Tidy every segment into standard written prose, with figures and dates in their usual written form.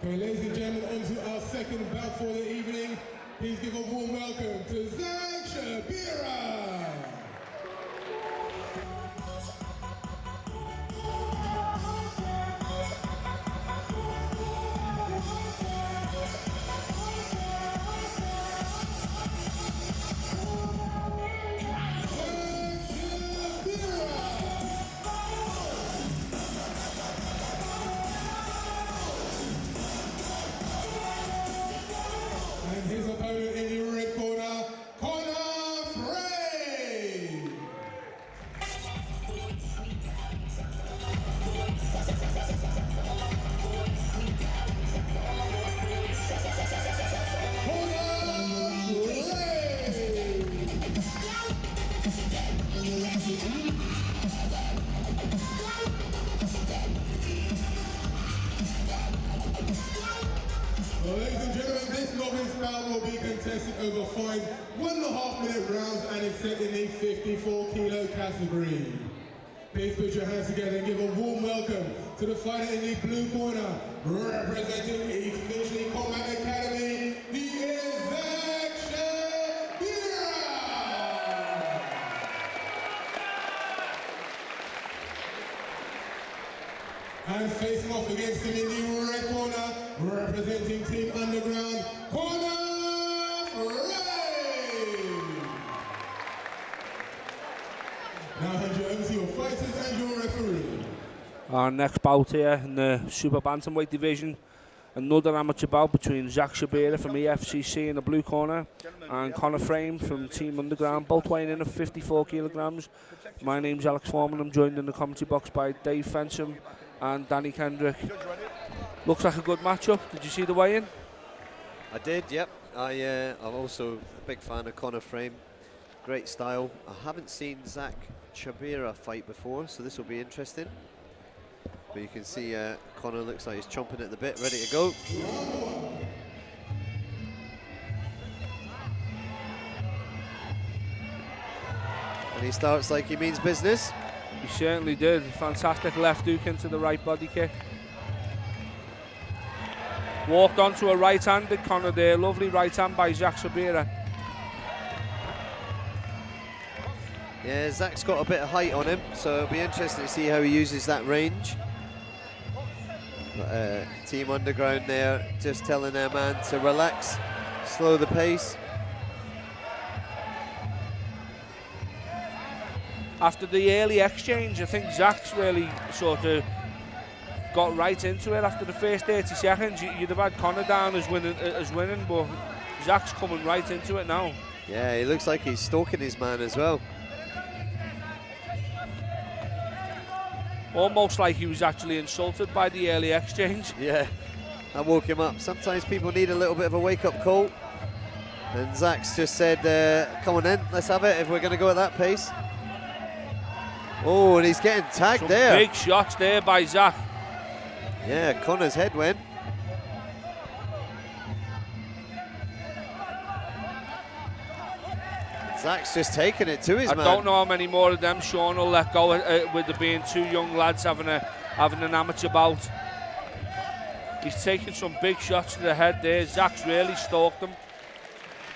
Okay, ladies and gentlemen, on to our second bout for the evening. Please give a warm welcome to CHABIRA. And his opponent in the red corner, Well, ladies and gentlemen, this novice bout will be contested over 5 1.5-minute rounds and is set in the 54-kilo category. Please put your hands together and give a warm welcome to the fighter in the blue corner, representing East Finchley Combat Academy, he is CHABIRA! And facing off against him in the red corner, representing Team Underground, Now hand you over to your fighters and your referee. Our next bout here in the super bantamweight division, another amateur bout between CHABIRA from EFCC in the blue corner and Conor Frame from Team Underground, both weighing in at 54 kilograms. My name's Alex Foreman. I'm joined in the commentary box by Dave Fensham and Danny Kendrick. Looks like a good matchup. Did you see the weigh-in? I did, yep. I'm also a big fan of Conor Frame. Great style. I haven't seen CHABIRA fight before, so this will be interesting. But you can see Conor looks like he's chomping at the bit, ready to go. And he starts like he means business. He certainly did. Fantastic left hook into the right body kick. Walked onto a right-handed Conor there. Lovely right hand by CHABIRA. Yeah, Zach's got a bit of height on him, so it'll be interesting to see how he uses that range. But, Team Underground there, just telling their man to relax, slow the pace. After the early exchange, I think Zach's really sort of got right into it. After the first 30 seconds, you'd have had Conor down as winning, but Zach's coming right into it now. Yeah, he looks like he's stalking his man as well. Almost like he was actually insulted by the early exchange. Yeah, that woke him up. Sometimes people need a little bit of a wake-up call. And Zach's just said, come on then, let's have it if we're going to go at that pace. Oh, and he's getting tagged Some there. Big shots there by Zach. Yeah, Conor's head went. Zach's just taking it to his man. I don't know how many more of them Sean will let go with there being two young lads having an amateur bout. He's taking some big shots to the head there. Zach's really stalked him.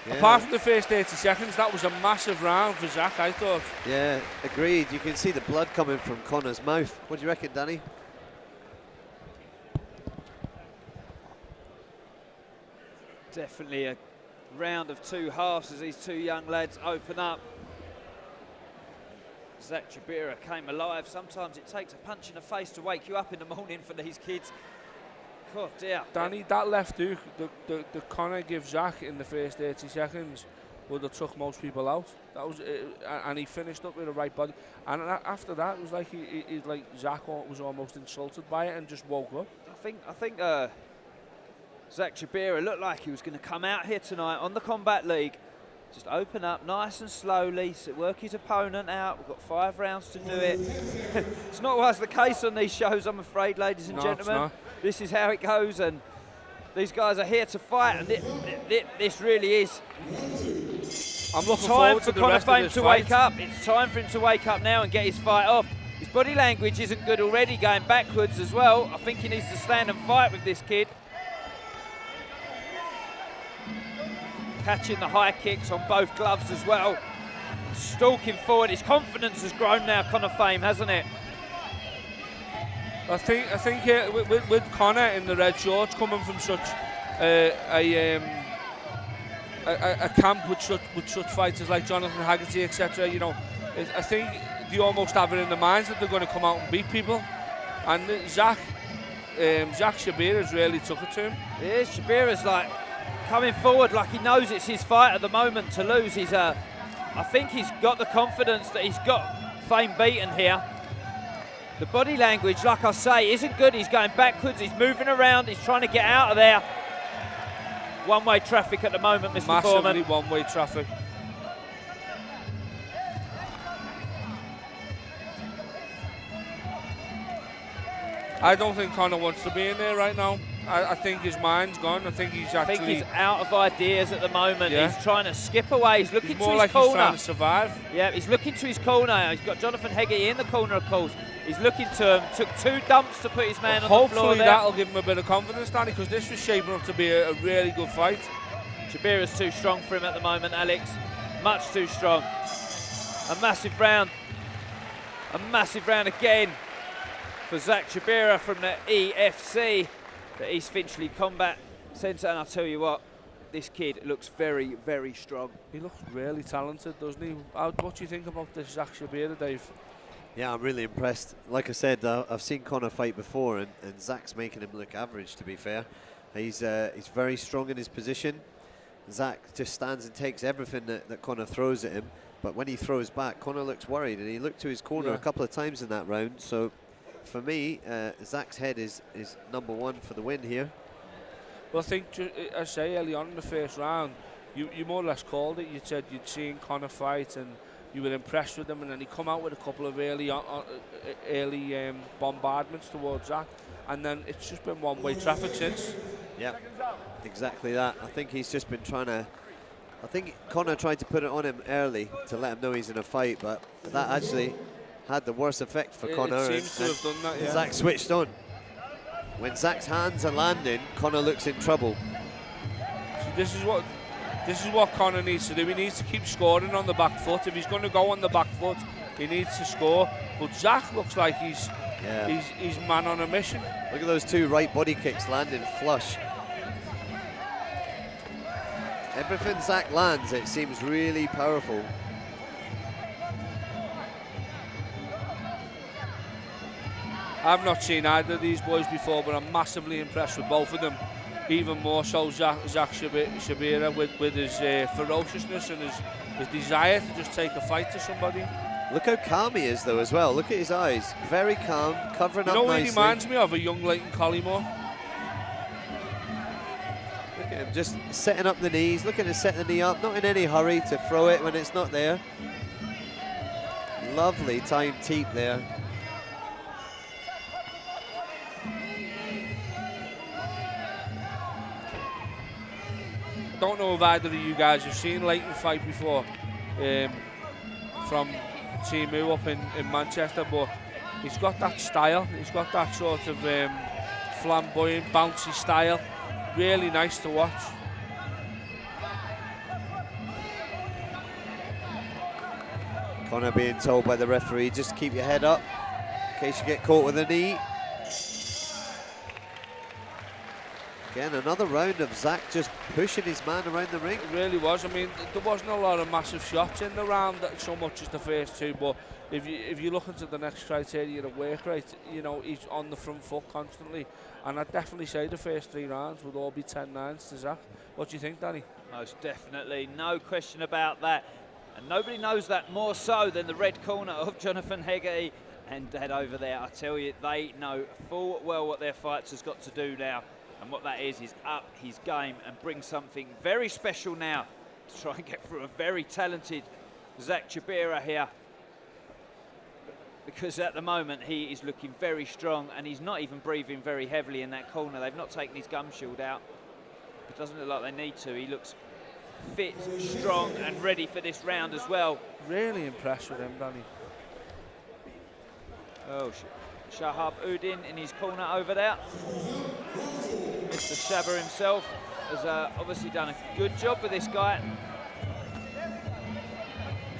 Yeah. Apart from the first 30 seconds, that was a massive round for Zach, I thought. Yeah, agreed. You can see the blood coming from Conor's mouth. What do you reckon, Danny? Definitely a round of two halves as these two young lads open up. CHABIRA came alive. Sometimes it takes a punch in the face to wake you up in the morning for these kids. God dear. Danny, that left hook the Conor gives Zach in the first 30 seconds would have took most people out. That was and he finished up with a right body. And after that, it was like he like Zach was almost insulted by it and just woke up. I think CHABIRA looked like he was going to come out here tonight on the Combat League, just open up nice and slowly, work his opponent out. We've got 5 rounds to do it. It's not always the case on these shows, I'm afraid, ladies and gentlemen. This is how it goes, and these guys are here to fight, and this really is. I'm looking time forward for to the Conor rest Frame of this to fight. wake up. It's time for him to wake up now and get his fight off. His body language isn't good already, going backwards as well. I think he needs to stand and fight with this kid. catching the high kicks on both gloves as well. Stalking forward, his confidence has grown now, Conor Fame, hasn't it? I think with Conor in the red shorts, coming from such a camp with such fighters like Jonathan Haggerty, etc. You know, I think they almost have it in their minds that they're going to come out and beat people. And Zach CHABIRA's really took it to him. It is. CHABIRA's like coming forward like he knows it's his fight at the moment to lose. I think he's got the confidence that he's got Fame beaten here. The body language, like I say, isn't good. He's going backwards, he's moving around, he's trying to get out of there. One-way traffic at the moment, Mr. Foreman. Massively one-way traffic. I don't think Conor wants to be in there right now. I think his mind's gone. I think he's actually... I think he's out of ideas at the moment. Yeah. He's trying to skip away. He's looking to more his like corner. He's trying to survive. Yeah, he's looking to his corner. He's got Jonathan Haggerty in the corner, of course. He's looking to him. Took 2 dumps to put his man on the floor there. Hopefully that'll give him a bit of confidence, Danny, because this was shaping up to be a really good fight. CHABIRA's too strong for him at the moment, Alex. Much too strong. A massive round. A massive round again for Zach CHABIRA from the EFC, the East Finchley Combat Centre. And I'll tell you what, this kid looks very, very strong. He looks really talented, doesn't he? What do you think about this Zach CHABIRA, Dave? Yeah, I'm really impressed. Like I said, I've seen Conor fight before, and Zach's making him look average, to be fair. He's very strong in his position. Zach just stands and takes everything that Conor throws at him. But when he throws back, Conor looks worried, and he looked to his corner a couple of times in that round. So for me, Zach's head is number 1 for the win here. Well, I think, I say early on in the first round, you more or less called it. You said you'd seen Conor fight and you were impressed with him, and then he come out with a couple of early bombardments towards Zach, and then it's just been one-way traffic since. Yeah, exactly that. I think he's just been trying to... I think Conor tried to put it on him early to let him know he's in a fight, but that actually had the worst effect for Conor. It seems to have done that, yeah. Zach switched on. When Zach's hands are landing, Conor looks in trouble. So this is what Conor needs to do. He needs to keep scoring on the back foot. If he's going to go on the back foot, he needs to score. But Zach looks like he's man on a mission. Look at those 2 right body kicks landing flush. Everything Zach lands, it seems really powerful. I've not seen either of these boys before, but I'm massively impressed with both of them. Even more so Zach CHABIRA with his ferociousness and his desire to just take a fight to somebody. Look how calm he is though as well. Look at his eyes. Very calm, covering up nicely. You know what he reminds me of? A young Leighton Collymore. Look at him just setting up the knees, looking to set the knee up, not in any hurry to throw it when it's not there. Lovely timed teep there. Don't know if either of you guys have seen Leighton fight before from Team U up in Manchester, but he's got that style. He's got that sort of flamboyant, bouncy style. Really nice to watch. Conor being told by the referee, just keep your head up in case you get caught with a knee. Again, another round of Zach just pushing his man around the ring. It really was. I mean, there wasn't a lot of massive shots in the round, so much as the first 2, but if you look into the next criteria of work rate, you know, he's on the front foot constantly. And I'd definitely say the first 3 rounds would all be 10-9s to Zach. What do you think, Danny? Most definitely, no question about that. And nobody knows that more so than the red corner of Jonathan Haggerty and Dad over there. I tell you, they know full well what their fights has got to do now. And what that is up his game and bring something very special now to try and get through a very talented Zach CHABIRA here. Because at the moment he is looking very strong and he's not even breathing very heavily in that corner. They've not taken his gum shield out. It doesn't look like they need to. He looks fit, strong and ready for this round as well. Really impressed with him, Danny. Oh, Shahab Udin in his corner over there. Mr. Shabba himself. has obviously done a good job with this guy.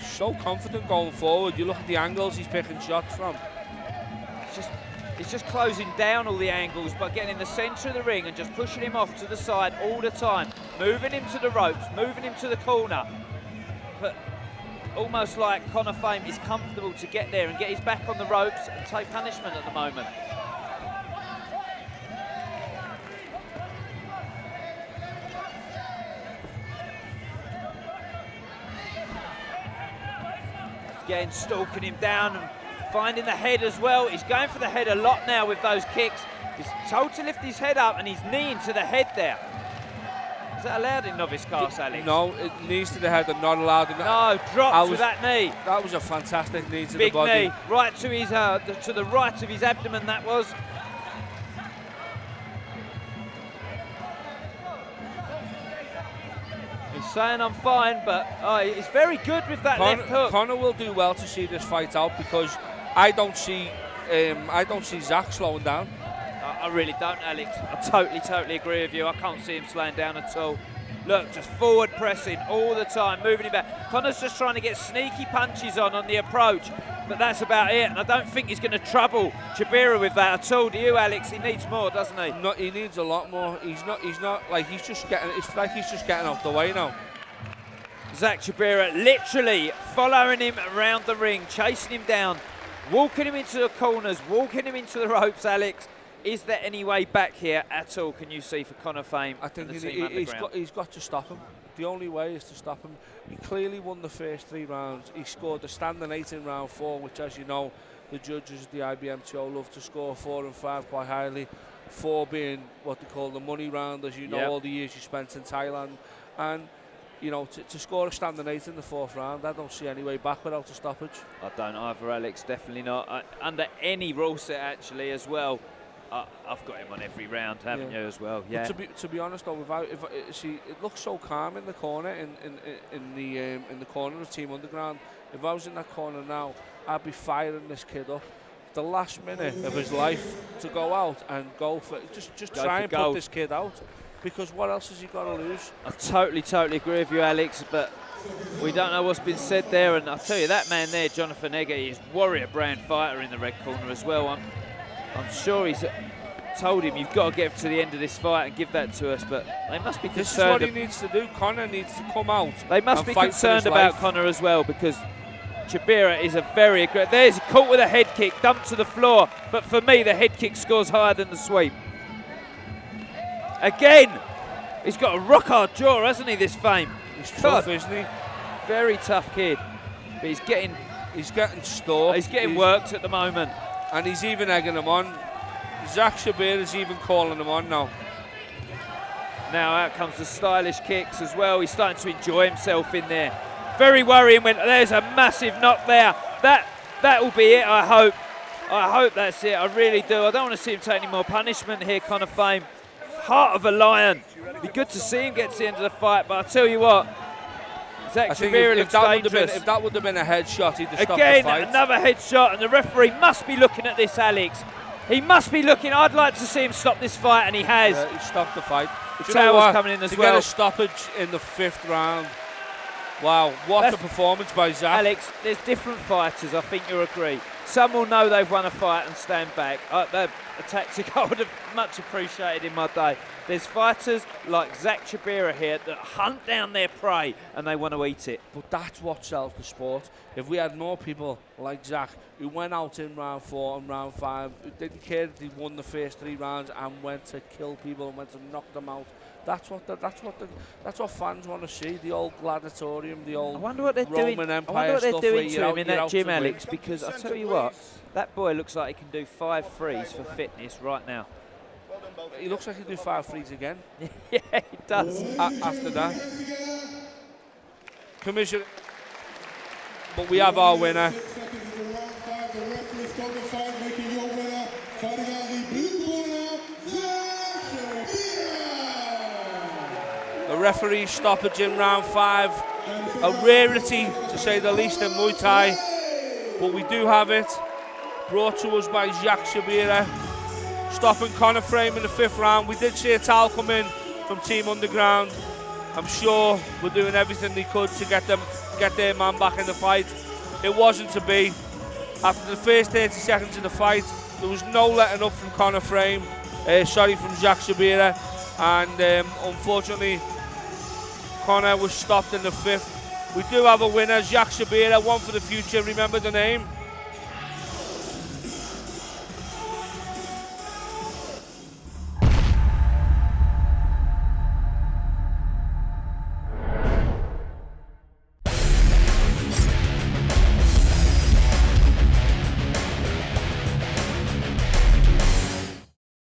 So confident going forward. You look at the angles he's picking shots from. He's just closing down all the angles, but getting in the centre of the ring and just pushing him off to the side all the time, moving him to the ropes, moving him to the corner. But almost like Conor Fame is comfortable to get there and get his back on the ropes and take punishment at the moment. Again, stalking him down and finding the head as well. He's going for the head a lot now with those kicks. He's told to lift his head up and he's kneeing to the head there. Is that allowed in novice class, Alex? No, it knees to the head and not allowed. No, drop to that knee. That was a fantastic knee to Big the body. knee, right to his to the right of his abdomen. That was. He's saying I'm fine, but he's very good with that left hook. Conor will do well to see this fight out because I don't see Zach slowing down. I really don't, Alex. I totally agree with you. I can't see him slowing down at all. Look, just forward pressing all the time, moving him back. Conor's just trying to get sneaky punches on the approach, but that's about it. And I don't think he's going to trouble CHABIRA with that at all. Do you, Alex? He needs more, doesn't he? No, he needs a lot more. He's not like he's just getting. It's like he's just getting out the way now. Zach CHABIRA literally following him around the ring, chasing him down, walking him into the corners, walking him into the ropes, Alex. Is there any way back here at all, can you see, for Conor Fame? I think he's got to stop him. The only way is to stop him. He clearly won the first 3 rounds. He scored a standing 8 in round 4, which, as you know, the judges at the IBMTO love to score 4 and 5 quite highly. 4 being what they call the money round, as you know, all the years you spent in Thailand. And, you know, to score a standing 8 in the 4th round, I don't see any way back without a stoppage. I don't either, Alex, definitely not. Under any rule set, actually, as well. I've got him on every round, haven't you, as well? Yeah. To be honest, though, see, it looks so calm in the corner, in the corner of Team Underground. If I was in that corner now, I'd be firing this kid up. The last minute of his life to go out and go for just try and put this kid out, because what else has he got to lose? I totally agree with you, Alex, but we don't know what's been said there. And I'll tell you, that man there, Jonathan Egger, is warrior brand fighter in the red corner as well. I'm sure he's told him, you've got to get to the end of this fight and give that to us, but they must be concerned. This is what he needs to do. Conor needs to come out. They must be concerned about Conor as well, because CHABIRA is a very aggressive. There's caught with a head kick, dumped to the floor, but for me, the head kick scores higher than the sweep. Again, he's got a rock hard jaw, hasn't he, this Fame? He's tough, isn't he? Very tough kid, but he's getting stalked. He's getting worked at the moment. And he's even egging him on. Zach CHABIRA is even calling him on now. Now out comes the stylish kicks as well. He's starting to enjoy himself in there. Very worrying when there's a massive knock there. That will be it, I hope. I hope that's it, I really do. I don't want to see him take any more punishment here, Conor Fame. Heart of a lion. It'd be good to see him get to the end of the fight, but I tell you what, Zach CHABIRA looks dangerous. If that would have been a headshot, he'd have stopped Again, the fight. another headshot, and the referee must be looking at this, Alex. He must be looking. I'd like to see him stop this fight, and he has. Yeah, he stopped the fight. Taylor's coming in as well. To get a stoppage in the 5th round. Wow, what a performance by Zach. Alex, there's different fighters, I think you'll agree. Some will know they've won a fight and stand back. A tactic I would have much appreciated in my day. There's fighters like Zach CHABIRA here that hunt down their prey and they want to eat it. But that's what sells the sport. If we had more people like Zach who went out in round 4 and round 5, who didn't care if they won the first 3 rounds and went to kill people and went to knock them out, that's what fans want to see. The old gladiatorium, the old Roman Empire. I wonder what they're stuff doing to him in that gym, win. Alex, because I tell you what, that boy looks like he can do 5 threes for fitness right now. He looks like he can do 5 threes again. Yeah, he does. After that. Commissioner. But we have our winner. The referee stoppage in round 5. A rarity, to say the least, in Muay Thai. But we do have it. Brought to us by Zach CHABIRA. Stopping Conor Fame in the 5th round. We did see a towel come in from Team Underground. I'm sure we're doing everything they could to get their man back in the fight. It wasn't to be. After the first 30 seconds of the fight, there was no letting up from Conor Frame, from Jacques CHABIRA, and unfortunately Conor was stopped in the 5th. We do have a winner, Jacques CHABIRA, one for the future, remember the name.